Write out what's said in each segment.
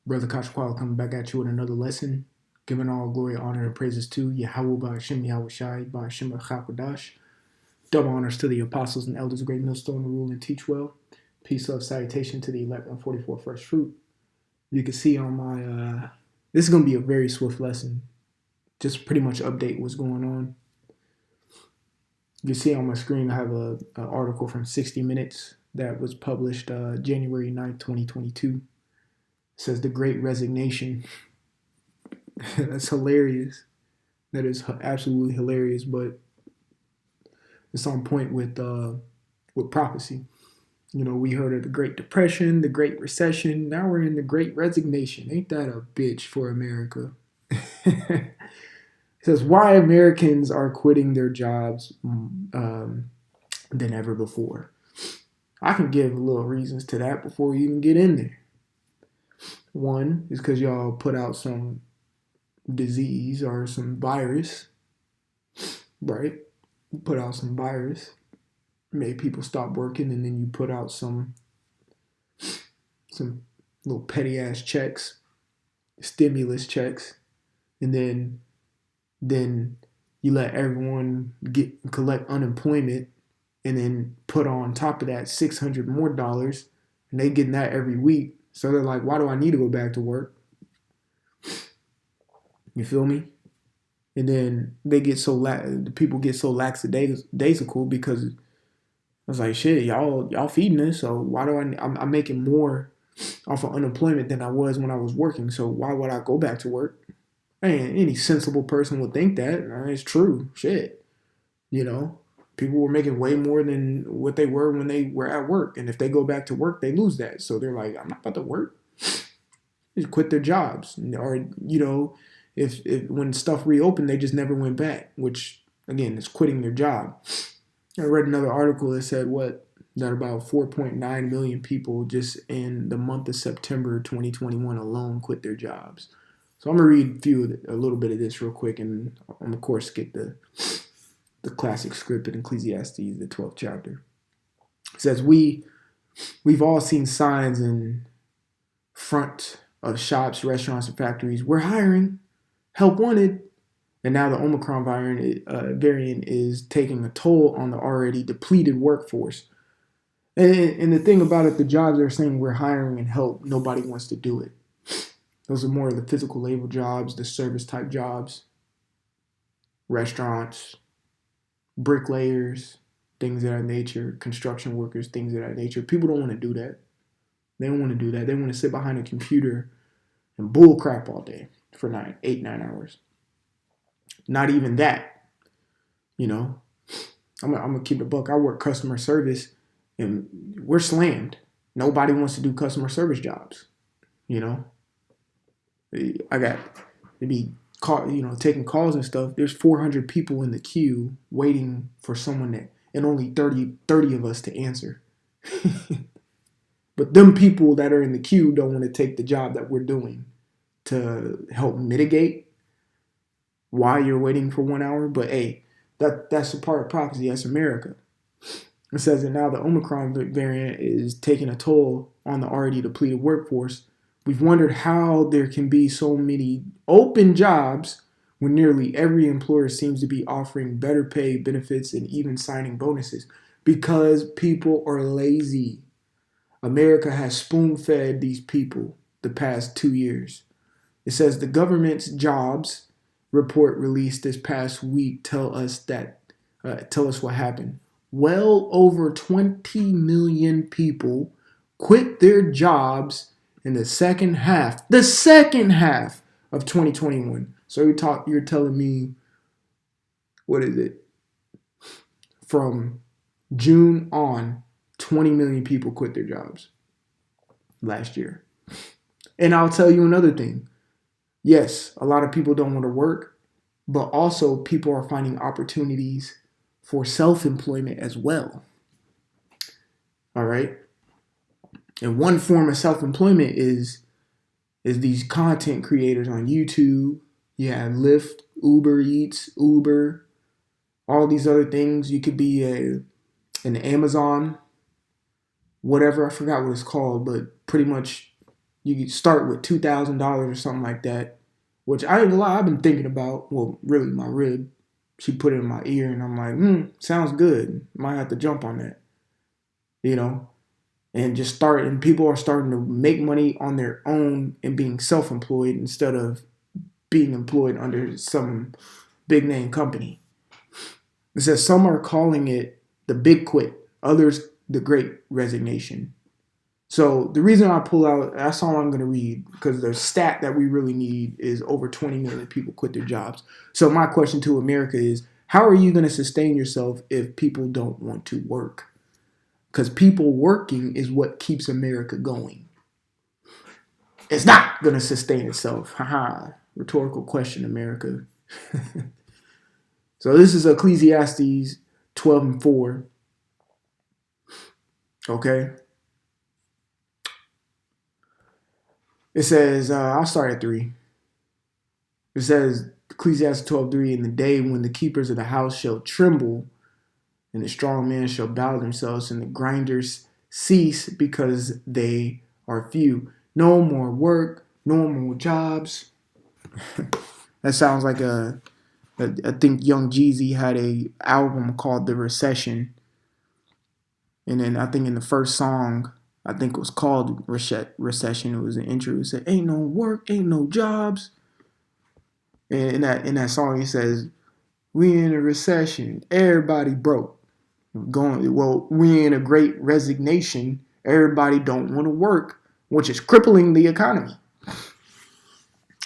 Brother Kachwal coming back at you with another lesson, giving all glory, honor, and praises to Yahweh Ba'Hashem Yahweh Shai Ba'Hashem Chakodash. Double honors to the apostles and elders, great millstone, rule and teach well. Peace, love, salutation to the elect on 44 first fruit. You can see on my, this is going to be a very swift lesson. Just pretty much update what's going on. You see on my screen, I have an article from 60 Minutes that was published January 9th, 2022. It says the Great Resignation. That's hilarious. That is absolutely hilarious, but it's on point with prophecy. You know, we heard of the Great Depression, the Great Recession. Now we're in the Great Resignation. Ain't that a bitch for America? It says why Americans are quitting their jobs than ever before. I can give little reasons to that before we even get in there. One is because y'all put out some disease or some virus, right? You put out some virus, made people stop working, and then you put out some little petty ass checks, stimulus checks, and then you let everyone collect unemployment, and then put on top of that $600 more, and they getting that every week. So they're like, why do I need to go back to work? You feel me? And then they get the people get so lackadaisical because it's like, shit, y'all feeding us, so why do I'm making more off of unemployment than I was when I was working, so why would I go back to work? And any sensible person would think that. It's true. Shit. You know, people were making way more than what they were when they were at work. And if they go back to work, they lose that. So they're like, I'm not about to work. Just quit their jobs. Or, you know, if when stuff reopened, they just never went back, which, again, is quitting their job. I read another article that said that about 4.9 million people just in the month of September 2021 alone quit their jobs. So I'm going to read a little bit of this real quick, and I'm, of course, get the classic script in Ecclesiastes, the 12th chapter. It says, we've all seen signs in front of shops, restaurants, and factories. We're hiring. Help wanted. And now the Omicron variant is taking a toll on the already depleted workforce. And the thing about it, the jobs they're saying we're hiring and help, nobody wants to do it. Those are more of the physical labor jobs, the service type jobs, restaurants, bricklayers, things of that nature, construction workers, things of that nature. People don't want to do that. They don't want to do that. They want to sit behind a computer and bull crap all day for 9 hours. Not even that. You know, I'm going to keep it a buck. I work customer service and we're slammed. Nobody wants to do customer service jobs. You know, I got to be taking calls and stuff. There's 400 people in the queue waiting for someone and only 30 of us to answer. But them people that are in the queue don't want to take the job that we're doing to help mitigate why you're waiting for 1 hour. But hey, that's a part of prophecy. That's America. It says that now the Omicron variant is taking a toll on the already depleted workforce. We've wondered how there can be so many open jobs when nearly every employer seems to be offering better pay, benefits, and even signing bonuses because people are lazy. America has spoon-fed these people the past 2 years. It says the government's jobs report released this past week tell us what happened. Well over 20 million people quit their jobs in the second half of 2021. So you're telling me, what is it? From June on, 20 million people quit their jobs last year. And I'll tell you another thing. Yes, a lot of people don't want to work, but also people are finding opportunities for self-employment as well. All right? And one form of self-employment is these content creators on YouTube. You have Lyft, Uber Eats, Uber, all these other things. You could be an Amazon, whatever, I forgot what it's called, but pretty much You could start with $2,000 or something like that, which I ain't gonna lie, I've been thinking about. Well, really, my rib, she put it in my ear, and I'm like, sounds good. Might have to jump on that, you know, and just start. And people are starting to make money on their own and being self-employed instead of being employed under some big name company. It says some are calling it the big quit, others the great resignation. So the reason I pull out, that's all I'm going to read, because the stat that we really need is over 20 million people quit their jobs. So my question to America is, how are you going to sustain yourself if people don't want to work? Because people working is what keeps America going. It's not going to sustain itself. Haha. Rhetorical question, America. So this is Ecclesiastes 12:4. Okay. It says, I'll start at 3. It says, Ecclesiastes 12:3, in the day when the keepers of the house shall tremble, and the strong men shall bow themselves, and the grinders cease because they are few. No more work, no more jobs. That sounds like I think Young Jeezy had a album called The Recession. And then I think in the first song, I think it was called Recession. It was an intro. It said, ain't no work, ain't no jobs. And in that song, he says, we in a recession. Everybody broke. We in a great resignation. Everybody don't want to work, which is crippling the economy.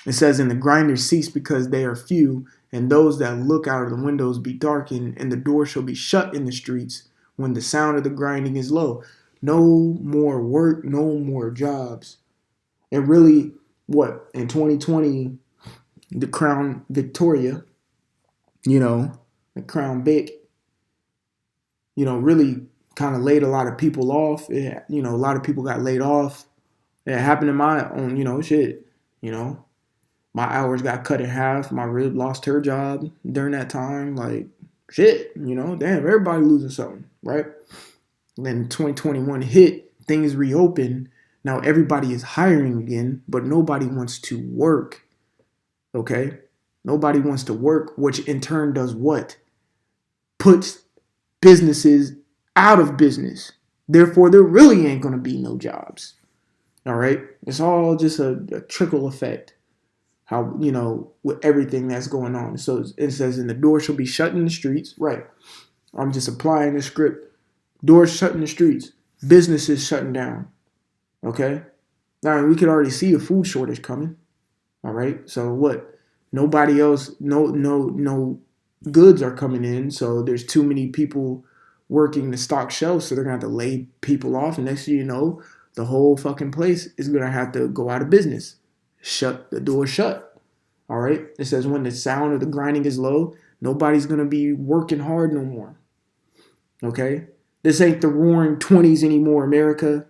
It says, and the grinders cease because they are few, and those that look out of the windows be darkened, and the door shall be shut in the streets when the sound of the grinding is low. No more work, no more jobs. And really, what, in 2020, the Crown Victoria, the Crown Vic, really kind of laid a lot of people off. A lot of people got laid off. It happened to my own, shit. My hours got cut in half. My rib lost her job during that time. Like, shit, damn, everybody losing something, right? And then 2021 hit, things reopened. Now everybody is hiring again, but nobody wants to work, okay? Nobody wants to work, which in turn does what? Puts businesses out of business. Therefore, there really ain't going to be no jobs, all right? It's all just a trickle effect. How, with everything that's going on. So it says, and the door shall be shut in the streets. Right. I'm just applying the script. Doors shut in the streets. Businesses shutting down. Okay. Now, we could already see a food shortage coming. All right. So what? Nobody else, no goods are coming in. So there's too many people working to stock shelves. So they're going to have to lay people off. And next thing you know, the whole fucking place is going to have to go out of business. Shut the door shut. All right. It says when the sound of the grinding is low, nobody's going to be working hard no more. Okay. This ain't the roaring 20s anymore, America,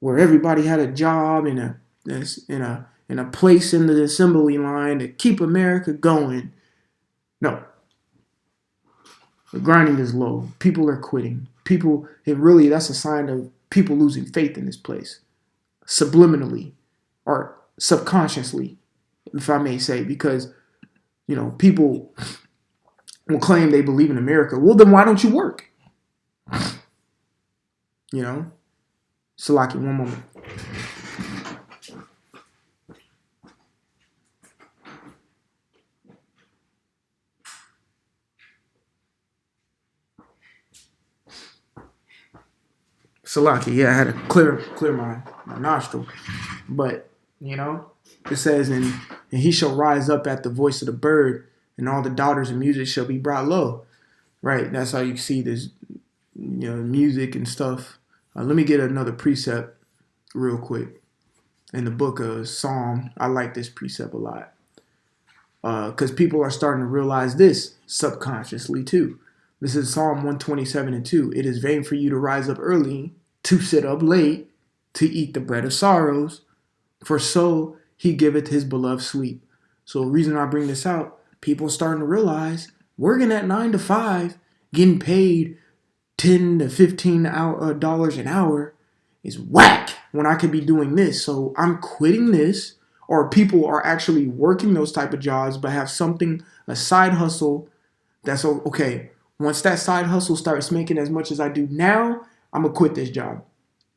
where everybody had a job in a place in the assembly line to keep America going. No. The grinding is low. People are quitting. That's a sign of people losing faith in this place. Subliminally or subconsciously, if I may say, because, people will claim they believe in America. Well, then why don't you work? Salaki, one moment. Salaki, yeah, I had to clear my nostril. But, it says, and he shall rise up at the voice of the bird, and all the daughters of music shall be brought low. Right, that's how you see this, music and stuff. Let me get another precept real quick. In the book of Psalm, I like this precept a lot. Because people are starting to realize this subconsciously too. This is Psalm 127:2. It is vain for you to rise up early, to sit up late, to eat the bread of sorrows, for so he giveth his beloved sleep. So the reason I bring this out, people starting to realize working at 9 to 5, getting paid $10 to $15 an hour is whack. when I could be doing this? So I'm quitting this, or people are actually working those type of jobs but have something, a side hustle that's okay. Once that side hustle starts making as much as I do now, I'm going to quit this job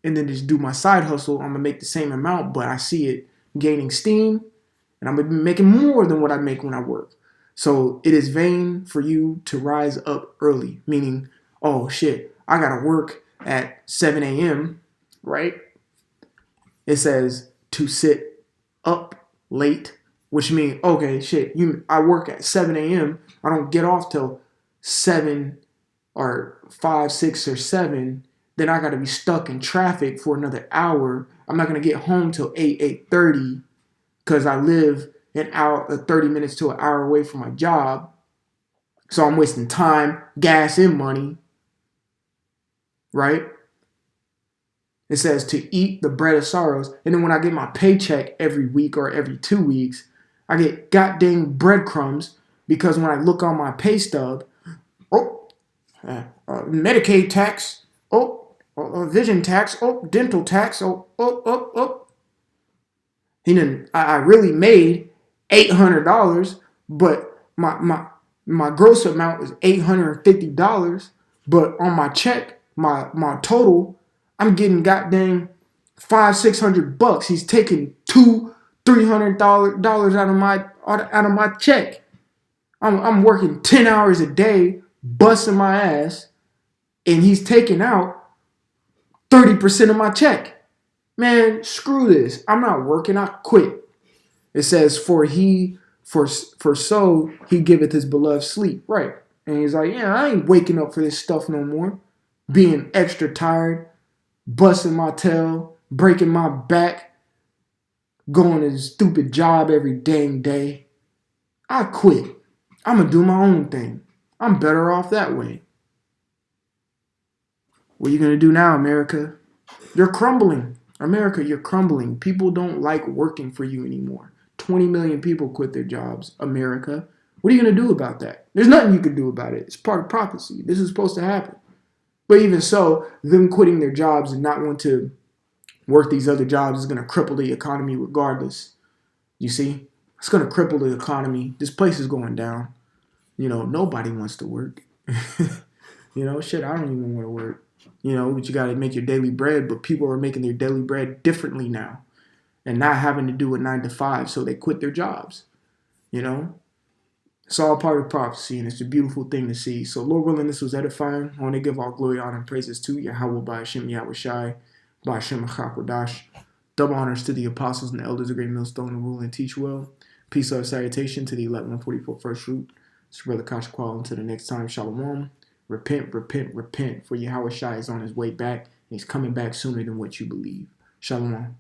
and then just do my side hustle. I'm going to make the same amount, but I see it gaining steam and I'm going to be making more than what I make when I work. So it is vain for you to rise up early, meaning, oh shit, I got to work at 7 a.m., right? It says to sit up late, which means, okay, shit, I work at 7 a.m. I don't get off till 7 or 5, 6, or 7. Then I got to be stuck in traffic for another hour. I'm not going to get home till 8, 8:30 because I live an hour, 30 minutes to an hour away from my job. So I'm wasting time, gas, and money, right? It says to eat the bread of sorrows. And then when I get my paycheck every week or every 2 weeks, I get goddamn breadcrumbs because when I look on my pay stub, Medicaid tax, vision tax, dental tax, I really made $800, but my gross amount is $850. But on my check, my total, I'm getting goddamn $500-600. He's taking $200-300 out of my check. I'm working 10 hours a day, busting my ass, and he's taking out 30% of my check. Man, screw this. I'm not working. I quit. It says, for so he giveth his beloved sleep. Right. And he's like, yeah, I ain't waking up for this stuff no more. Being extra tired, busting my tail, breaking my back, going to this stupid job every dang day. I quit. I'm going to do my own thing. I'm better off that way. What are you going to do now, America? You're crumbling. America, you're crumbling. People don't like working for you anymore. 20 million people quit their jobs. America, what are you going to do about that? There's nothing you can do about it. It's part of prophecy. This is supposed to happen. But even so, them quitting their jobs and not want to work these other jobs is going to cripple the economy regardless. You see? It's going to cripple the economy. This place is going down. Nobody wants to work. Shit, I don't even want to work. But you got to make your daily bread. But people are making their daily bread differently now and not having to do it 9 to 5. So they quit their jobs. It's all part of prophecy, and it's a beautiful thing to see. So, Lord willing, this was edifying. I want to give all glory, honor, and praises to Yahweh, by Hashem, Yahweh Shai, by Hashem, Achakodash. Double honors to the apostles and the elders of Great Millstone who rule and teach well. Peace, love, salutation to the 1144 first fruit. It's Brother Kashakwal. Until the next time, Shalom. Repent, repent, repent, for Yahweh Shai is on his way back, and he's coming back sooner than what you believe. Shalom.